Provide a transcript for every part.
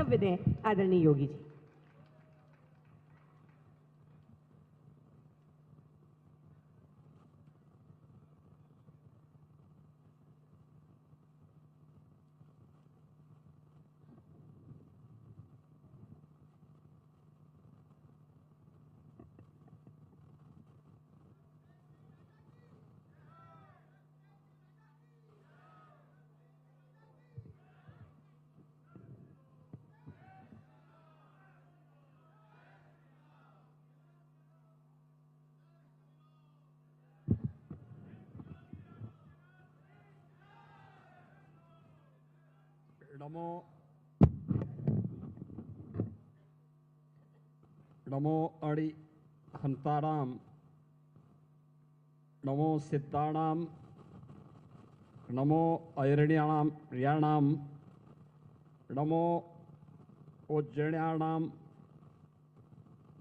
वक्तव्य दें आदरणीय योगी जी। नमो अणि हंताराम, नमो सिद्धाणाम, नमो ऐरण्याणाम रियाणाम, नमो उज्जैण्याणाम,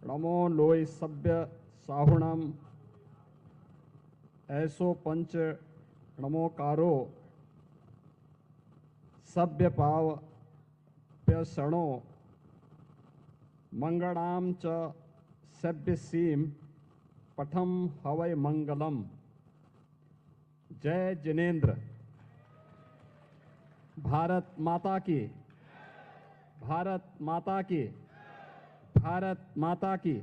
नमो लोय सभ्य साहुणाम, ऐसो पंच नमो कारो सभ्य पाव प्यसणो मंगणाम च सभ्य सीम पठम हवय मंगलम। जय जिनेन्द्र। भारत माता की, भारत माता की, भारत माता की।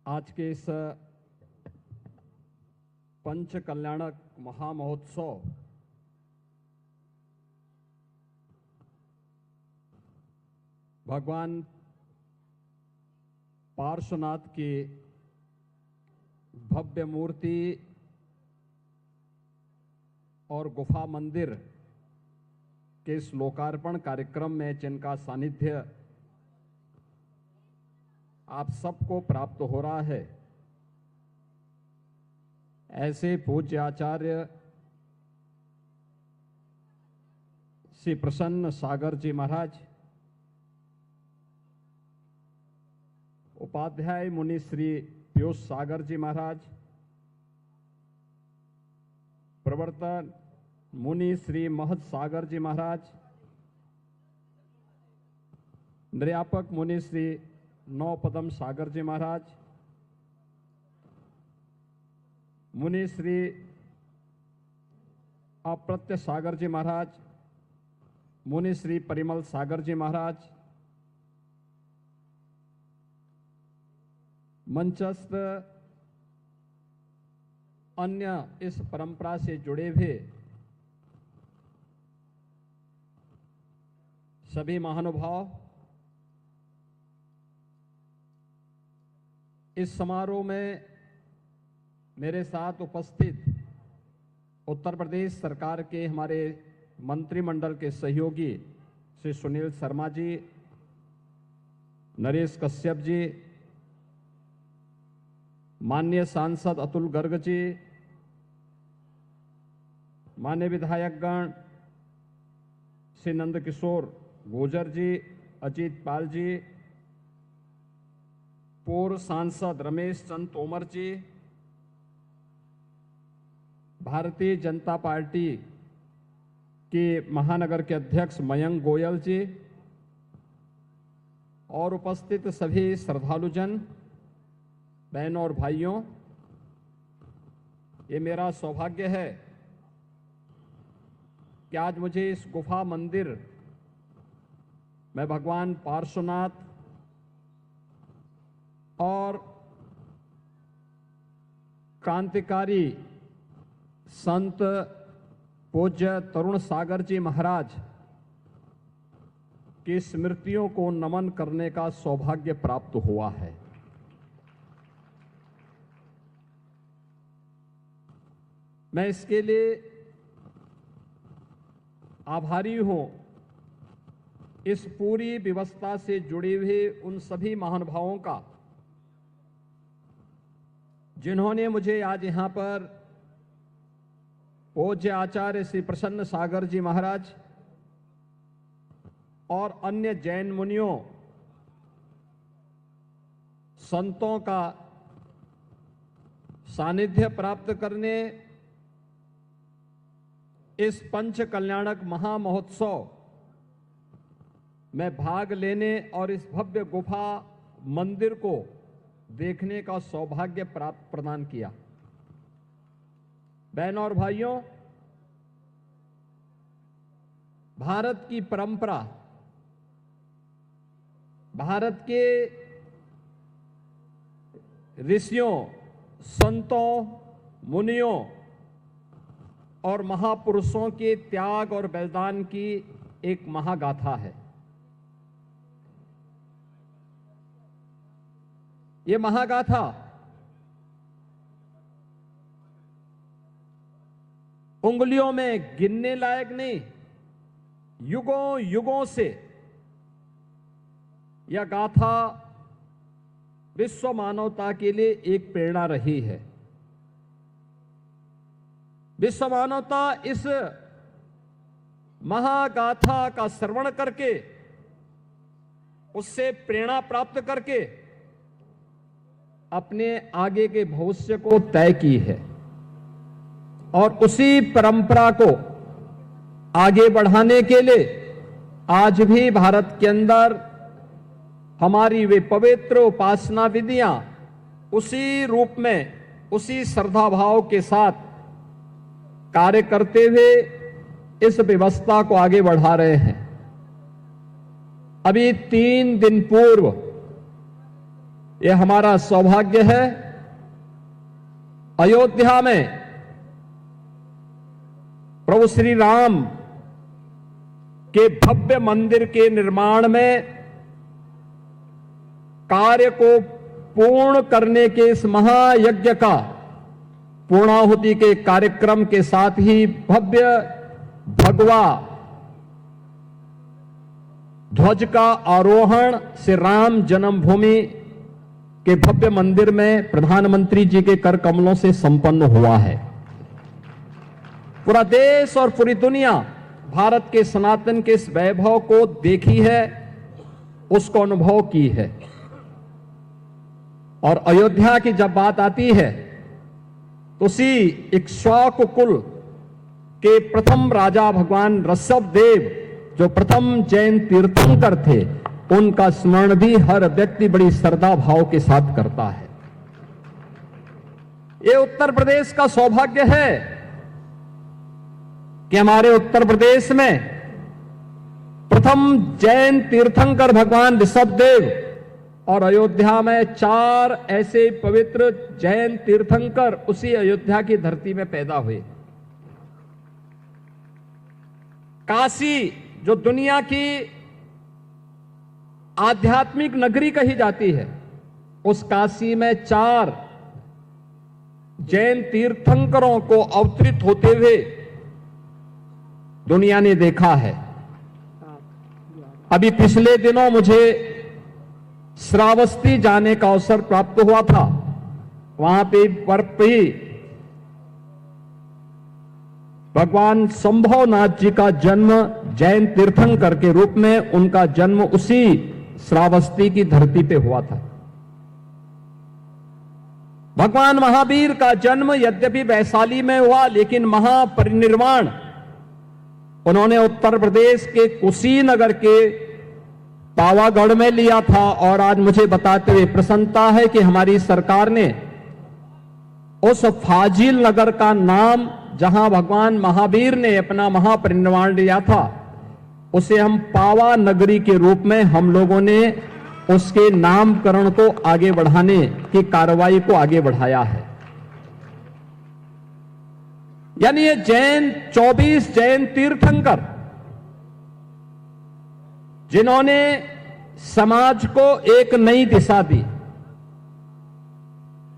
आज के इस पंच कल्याणक महामहोत्सव भगवान पार्श्वनाथ की भव्य मूर्ति और गुफा मंदिर के इस लोकार्पण कार्यक्रम में जिनका सानिध्य आप सबको प्राप्त हो रहा है, ऐसे पूज्य आचार्य श्री प्रसन्न सागर जी महाराज, उपाध्याय मुनि श्री पीयूष सागर जी महाराज, प्रवर्तन मुनि श्री महत सागर जी महाराज, निर्यापक मुनि श्री नौपदम सागर जी महाराज, मुनि श्री अप्रत्य सागर जी महाराज, मुनि श्री परिमल सागर जी महाराज, मंचस्थ अन्य इस परंपरा से जुड़े हुए सभी महानुभाव, इस समारोह में मेरे साथ उपस्थित उत्तर प्रदेश सरकार के हमारे मंत्रिमंडल के सहयोगी श्री सुनील शर्मा जी, नरेश कश्यप जी, माननीय सांसद अतुल गर्ग जी, माननीय विधायकगण श्री नंदकिशोर गुर्जर जी, अजीत पाल जी, पूर्व सांसद रमेश चंद तोमर जी, भारतीय जनता पार्टी के महानगर के अध्यक्ष मयंक गोयल जी और उपस्थित सभी श्रद्धालुजन, बहनों और भाइयों, ये मेरा सौभाग्य है कि आज मुझे इस गुफा मंदिर में भगवान पार्श्वनाथ और क्रांतिकारी संत पूज्य तरुण सागर जी महाराज की स्मृतियों को नमन करने का सौभाग्य प्राप्त हुआ है। मैं इसके लिए आभारी हूं इस पूरी व्यवस्था से जुड़े हुए उन सभी महानुभावों का जिन्होंने मुझे आज यहां पर पूज्य आचार्य श्री प्रसन्न सागर जी महाराज और अन्य जैन मुनियों संतों का सानिध्य प्राप्त करने इस पंच कल्याणक महामहोत्सव में भाग लेने और इस भव्य गुफा मंदिर को देखने का सौभाग्य प्राप्त प्रदान किया। बहनों और भाइयों, भारत की परंपरा, भारत के ऋषियों, संतों, मुनियों और महापुरुषों के त्याग और बलिदान की एक महागाथा है। ये महागाथा उंगलियों में गिनने लायक नहीं, युगों युगों से यह गाथा विश्व मानवता के लिए एक प्रेरणा रही है। विश्व मानवता इस महागाथा का श्रवण करके, उससे प्रेरणा प्राप्त करके अपने आगे के भविष्य को तय की है और उसी परंपरा को आगे बढ़ाने के लिए आज भी भारत के अंदर हमारी वे पवित्र उपासना विधियां उसी रूप में, उसी श्रद्धा भाव के साथ कार्य करते हुए इस व्यवस्था को आगे बढ़ा रहे हैं। अभी 3 दिन पूर्व यह हमारा सौभाग्य है, अयोध्या में प्रभु श्री राम के भव्य मंदिर के निर्माण में कार्य को पूर्ण करने के इस महायज्ञ का पूर्णाहुति के कार्यक्रम के साथ ही भव्य भगवा ध्वज का आरोहण श्री राम जन्मभूमि के भव्य मंदिर में प्रधानमंत्री जी के कर कमलों से संपन्न हुआ है। पूरा देश और पूरी दुनिया भारत के सनातन के इस वैभव को देखी है, उसको अनुभव की है। और अयोध्या की जब बात आती है तो उसी इक्ष्वाकु कुल के प्रथम राजा भगवान ऋषभ देव, जो प्रथम जैन तीर्थंकर थे, उनका स्मरण भी हर व्यक्ति बड़ी श्रद्धा भाव के साथ करता है। ये उत्तर प्रदेश का सौभाग्य है कि हमारे उत्तर प्रदेश में प्रथम जैन तीर्थंकर भगवान ऋषभ देव और अयोध्या में 4 ऐसे पवित्र जैन तीर्थंकर उसी अयोध्या की धरती में पैदा हुए। काशी, जो दुनिया की आध्यात्मिक नगरी कही जाती है, उस काशी में 4 जैन तीर्थंकरों को अवतरित होते हुए दुनिया ने देखा है। अभी पिछले दिनों मुझे श्रावस्ती जाने का अवसर प्राप्त हुआ था। वहां पे भगवान संभवनाथ जी का जन्म जैन तीर्थंकर के रूप में, उनका जन्म उसी श्रावस्ती की धरती पे हुआ था। भगवान महावीर का जन्म यद्यपि वैशाली में हुआ, लेकिन महापरिनिर्वाण उन्होंने उत्तर प्रदेश के कुशीनगर के पावागढ़ में लिया था। और आज मुझे बताते हुए प्रसन्नता है कि हमारी सरकार ने उस फाजिल नगर का नाम, जहां भगवान महावीर ने अपना महापरिनिर्वाण लिया था, उसे हम पावा नगरी के रूप में हम लोगों ने उसके नामकरण को आगे बढ़ाने की कार्रवाई को आगे बढ़ाया है। यानी ये 24 जैन तीर्थंकर जिन्होंने समाज को एक नई दिशा दी,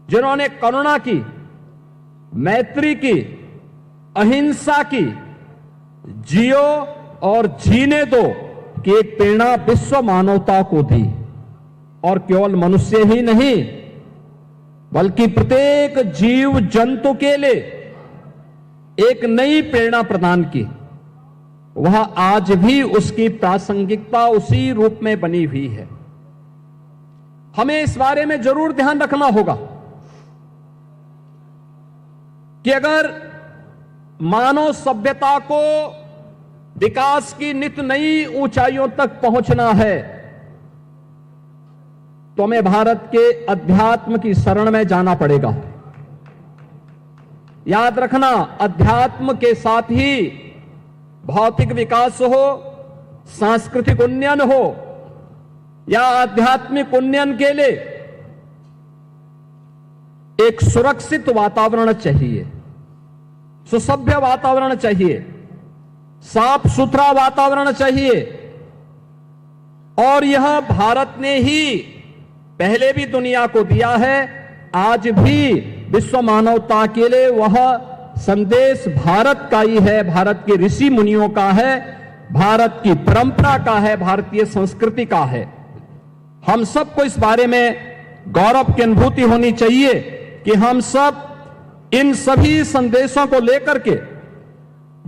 जिन्होंने करुणा की, मैत्री की, अहिंसा की, जियो और जीने दो की एक प्रेरणा विश्व मानवता को दी। और केवल मनुष्य ही नहीं, बल्कि प्रत्येक जीव जंतु के लिए एक नई प्रेरणा प्रदान की। वह आज भी उसकी प्रासंगिकता उसी रूप में बनी हुई है। हमें इस बारे में जरूर ध्यान रखना होगा कि अगर मानव सभ्यता को विकास की नित नई ऊंचाइयों तक पहुंचना है तो हमें भारत के अध्यात्म की शरण में जाना पड़ेगा। याद रखना, अध्यात्म के साथ ही भौतिक विकास हो, सांस्कृतिक उन्नयन हो या आध्यात्मिक उन्नयन के लिए एक सुरक्षित वातावरण चाहिए, सुसभ्य वातावरण चाहिए, साफ सुथरा वातावरण चाहिए। और यह भारत ने ही पहले भी दुनिया को दिया है, आज भी विश्व मानवता के लिए वह संदेश भारत का ही है, भारत के ऋषि मुनियों का है, भारत की परंपरा का है, भारतीय संस्कृति का है। हम सबको इस बारे में गौरव की अनुभूति होनी चाहिए कि हम सब इन सभी संदेशों को लेकर के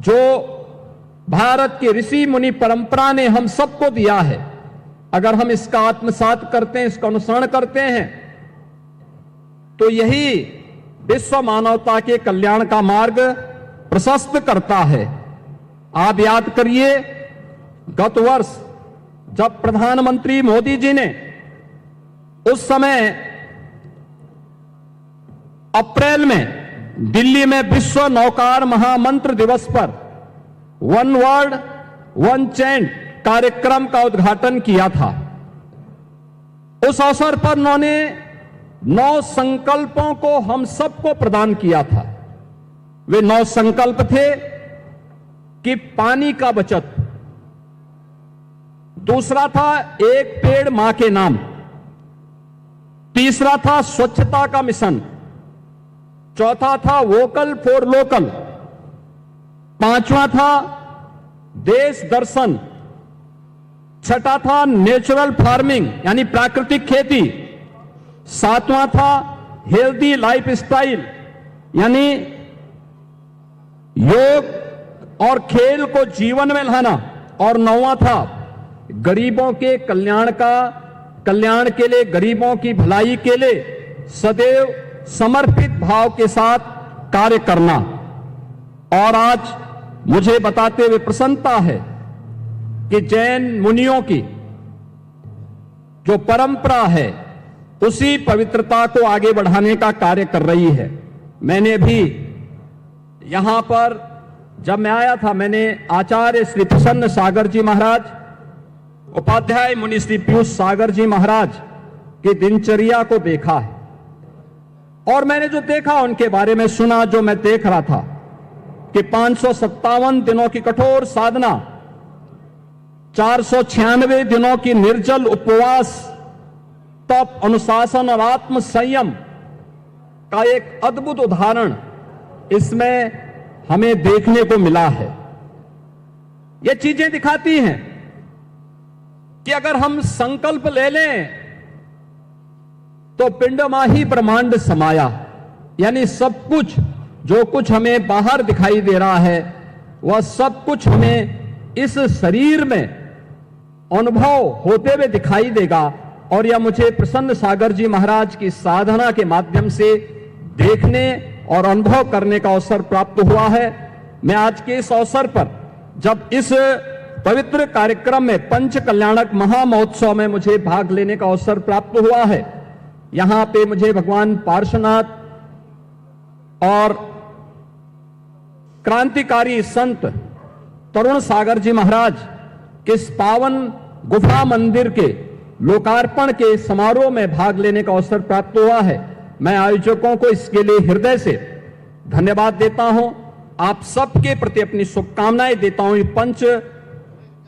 जो भारत की ऋषि मुनि परंपरा ने हम सबको दिया है, अगर हम इसका आत्मसात करते हैं, इसका अनुसरण करते हैं, तो यही विश्व मानवता के कल्याण का मार्ग प्रशस्त करता है। आप याद करिए, गत वर्ष जब प्रधानमंत्री मोदी जी ने उस समय अप्रैल में दिल्ली में विश्व नौकार महामंत्र दिवस पर वन वर्ल्ड वन चैंट कार्यक्रम का उद्घाटन किया था, उस अवसर पर उन्होंने 9 संकल्पों को हम सबको प्रदान किया था। वे 9 संकल्प थे कि पानी का बचत, दूसरा था एक पेड़ मां के नाम, तीसरा था स्वच्छता का मिशन, चौथा था वोकल फॉर लोकल, पांचवा था देश दर्शन, छठा था नेचुरल फार्मिंग यानी प्राकृतिक खेती, सातवां था हेल्दी लाइफ स्टाइल यानी योग और खेल को जीवन में लाना, और 9वां था गरीबों के कल्याण के लिए, गरीबों की भलाई के लिए सदैव समर्पित भाव के साथ कार्य करना। और आज मुझे बताते हुए प्रसन्नता है कि जैन मुनियों की जो परंपरा है उसी पवित्रता को आगे बढ़ाने का कार्य कर रही है। मैंने भी यहां पर जब मैं आया था, मैंने आचार्य श्री प्रसन्न सागर जी महाराज, उपाध्याय मुनि श्री पीयूष सागर जी महाराज की दिनचर्या को देखा है, और मैंने जो देखा उनके बारे में सुना, जो मैं देख रहा था कि 557 दिनों की कठोर साधना, 496 दिनों की निर्जल उपवास, तप, अनुशासन और आत्म संयम का एक अद्भुत उदाहरण इसमें हमें देखने को मिला है। ये चीजें दिखाती हैं कि अगर हम संकल्प ले लें तो पिंड माही ब्रह्मांड समाया, यानी सब कुछ जो कुछ हमें बाहर दिखाई दे रहा है वह सब कुछ हमें इस शरीर में अनुभव होते हुए दिखाई देगा। और यह मुझे प्रसन्न सागर जी महाराज की साधना के माध्यम से देखने और अनुभव करने का अवसर प्राप्त हुआ है। मैं आज के इस अवसर पर जब इस पवित्र कार्यक्रम में पंच कल्याणक महामहोत्सव में मुझे भाग लेने का अवसर प्राप्त हुआ है, यहां पे मुझे भगवान पार्श्वनाथ और क्रांतिकारी संत तरुण सागर जी महाराज के इस पावन गुफा मंदिर के लोकार्पण के समारोह में भाग लेने का अवसर प्राप्त हुआ है। मैं आयोजकों को इसके लिए हृदय से धन्यवाद देता हूं, आप सबके प्रति अपनी शुभकामनाएं देता हूं, पंच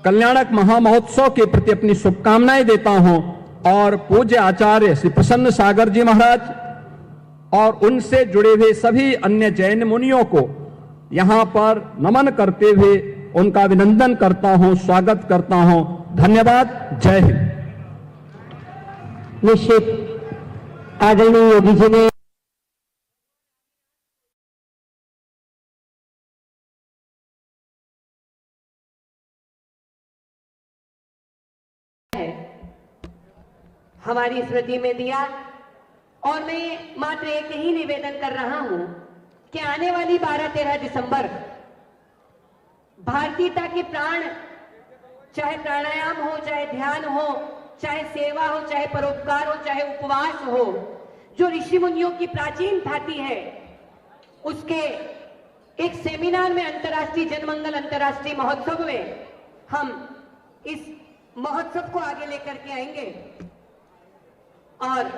कल्याणक महामहोत्सव के प्रति अपनी शुभकामनाएं देता हूं, और पूज्य आचार्य श्री प्रसन्न सागर जी महाराज और उनसे जुड़े हुए सभी अन्य जैन मुनियों को यहां पर नमन करते हुए उनका अभिनंदन करता हूं, स्वागत करता हूं। धन्यवाद। जय हिंद। निश्चित आदरणीय योगी जी ने हमारे हमारी स्मृति में दिया। और मैं मात्र एक ही निवेदन कर रहा हूं कि आने वाली 12-13 दिसंबर भारतीयता के प्राण, चाहे प्राणायाम हो, चाहे ध्यान हो, चाहे सेवा हो, चाहे परोपकार हो, चाहे उपवास हो, जो ऋषि मुनियों की प्राचीन थाती है, उसके एक सेमिनार में, अंतर्राष्ट्रीय जनमंगल अंतर्राष्ट्रीय महोत्सव में हम इस महोत्सव को आगे लेकर के आएंगे। और